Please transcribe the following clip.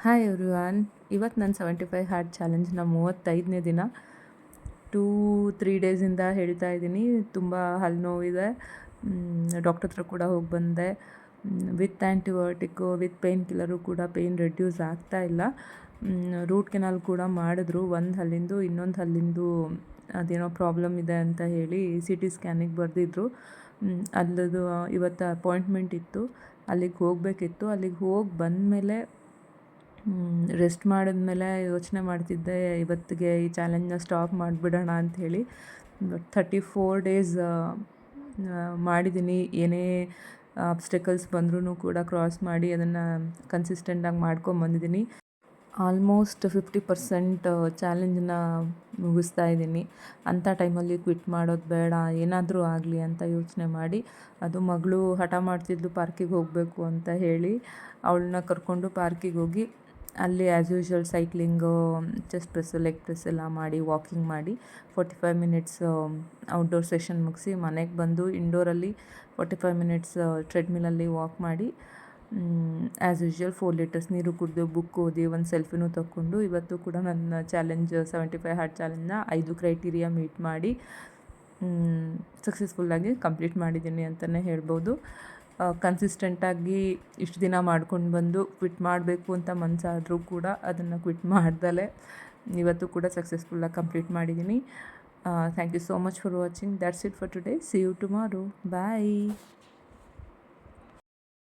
Hi everyone. ಇವತ್ತು ನನ್ನ 75 heart ಚಾಲೆಂಜ್ನ 35ನೇ ದಿನ. 2-3 ಡೇಸಿಂದ ಹೇಳ್ತಾ ಇದ್ದೀನಿ, ತುಂಬ ಹಲ್ಲು ನೋವಿದೆ. ಡಾಕ್ಟರ್ ಹತ್ರ ಕೂಡ ಹೋಗಿ ಬಂದೆ. With antibiotic with pain killer ಕೂಡ ಪೇಯ್ನ್ ರೆಡ್ಯೂಸ್ ಆಗ್ತಾ ಇಲ್ಲ. ರೂಟ್ ಕೆನಾಲ್ ಕೂಡ ಮಾಡಿದ್ರು, ಒಂದು ಹಲ್ಲಿಂದು ಇನ್ನೊಂದು ಹಲ್ಲಿಂದು ಅದೇನೋ ಪ್ರಾಬ್ಲಮ್ ಇದೆ ಅಂತ ಹೇಳಿ CT ಸ್ಕ್ಯಾನಿಗೆ ಬರೆದಿದ್ರು. ಅಲ್ಲದು ಇವತ್ತು ಅಪಾಯಿಂಟ್ಮೆಂಟ್ ಇತ್ತು, ಅಲ್ಲಿಗೆ ಹೋಗಬೇಕಿತ್ತು. ಅಲ್ಲಿಗೆ ಹೋಗಿ ಬಂದಮೇಲೆ ರೆಸ್ಟ್ ಮಾಡಿದ್ಮೇಲೆ ಯೋಚನೆ ಮಾಡ್ತಿದ್ದೆ, ಇವತ್ತಿಗೆ ಈ ಚಾಲೆಂಜ್ನ ಸ್ಟಾಪ್ ಮಾಡಿಬಿಡೋಣ ಅಂಥೇಳಿ. ಬಟ್ 34 ಡೇಸ್ ಮಾಡಿದ್ದೀನಿ. ಏನೇ ಆಬ್ಸ್ಟಕಲ್ಸ್ ಬಂದ್ರೂ ಕೂಡ ಕ್ರಾಸ್ ಮಾಡಿ ಅದನ್ನು ಕನ್ಸಿಸ್ಟೆಂಟಾಗಿ ಮಾಡ್ಕೊಂಬಂದಿದ್ದೀನಿ. ಆಲ್ಮೋಸ್ಟ್ 50% ಚಾಲೆಂಜನ್ನ ಮುಗಿಸ್ತಾ ಇದ್ದೀನಿ. ಅಂಥ ಟೈಮಲ್ಲಿ ಕ್ವಿಟ್ ಮಾಡೋದು ಬೇಡ, ಏನಾದರೂ ಆಗಲಿ ಅಂತ ಯೋಚನೆ ಮಾಡಿ, ಅದು ಮಗಳು ಹಠ ಮಾಡ್ತಿದ್ಲು ಪಾರ್ಕಿಗೆ ಹೋಗಬೇಕು ಅಂತ ಹೇಳಿ, ಅವಳನ್ನ ಕರ್ಕೊಂಡು ಪಾರ್ಕಿಗೆ ಹೋಗಿ ಅಲ್ಲಿ as usual cycling, chest press, leg press ಎಲ್ಲ ಮಾಡಿ, ವಾಕಿಂಗ್ ಮಾಡಿ 45 ಮಿನಿಟ್ಸ್ ಔಟ್ಡೋರ್ ಸೆಷನ್ ಮುಗಿಸಿ ಮನೆಗೆ ಬಂದು ಇಂಡೋರಲ್ಲಿ 45 ಮಿನಿಟ್ಸ್ ಟ್ರೆಡ್ಮಿಲಲ್ಲಿ ವಾಕ್ ಮಾಡಿ, ಆ್ಯಸ್ ಯೂಶ್ವಲ್ 4 ಲೀಟರ್ಸ್ ನೀರು ಕುಡಿದು, ಬುಕ್ ಓದಿ, ಒಂದು ಸೆಲ್ಫಿನೂ ತಗೊಂಡು, ಇವತ್ತು ಕೂಡ ನನ್ನ ಚಾಲೆಂಜ್ 75 ಹಾರ್ಟ್ ಚಾಲೆಂಜ್ನ 5 ಕ್ರೈಟೀರಿಯಾ ಮೀಟ್ ಮಾಡಿ ಸಕ್ಸಸ್ಫುಲ್ಲಾಗಿ ಕಂಪ್ಲೀಟ್ ಮಾಡಿದ್ದೀನಿ ಅಂತಲೇ ಹೇಳ್ಬೋದು. ಕನ್ಸಿಸ್ಟೆಂಟಾಗಿ ಇಷ್ಟು ದಿನ ಮಾಡ್ಕೊಂಡು ಬಂದು ಕ್ವಿಟ್ ಮಾಡಬೇಕು ಅಂತ ಮನಸ್ಸಾದರೂ ಕೂಡ ಅದನ್ನು ಕ್ವಿಟ್ ಮಾಡ್ದಲೇ ಇವತ್ತು ಕೂಡ ಸಕ್ಸಸ್ಫುಲ್ಲಾಗಿ ಕಂಪ್ಲೀಟ್ ಮಾಡಿದ್ದೀನಿ. Thank you so much for watching. That's it for today. See you tomorrow. Bye.